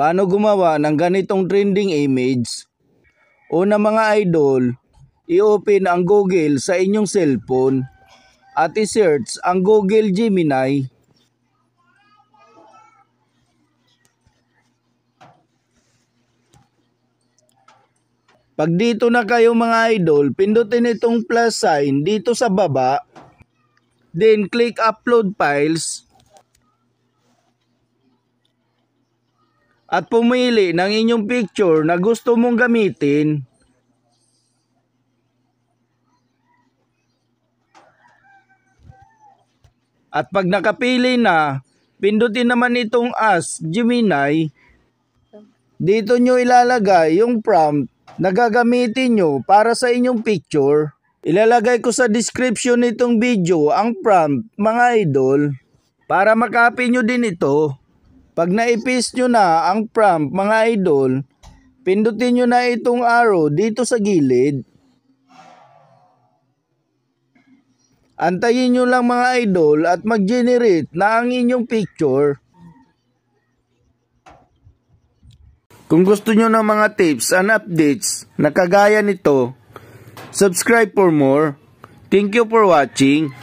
Paano gumawa ng ganitong trending image? Una mga idol, i-open ang Google sa inyong cellphone at i-search ang Google Gemini. Pag dito na kayo mga idol, pindutin itong plus sign dito sa baba. Then click upload files. At pumili ng inyong picture na gusto mong gamitin. At pag nakapili na, pindutin naman itong Ask Gemini. Dito nyo ilalagay yung prompt na gagamitin nyo para sa inyong picture. Ilalagay ko sa description nitong video ang prompt mga idol para makopy nyo din ito. Pag na-paste nyo na ang prompt mga idol, pindutin nyo na itong arrow dito sa gilid. Antayin nyo lang mga idol at mag-generate na ang inyong picture. Kung gusto nyo ng mga tips and updates na kagaya nito, subscribe for more. Thank you for watching.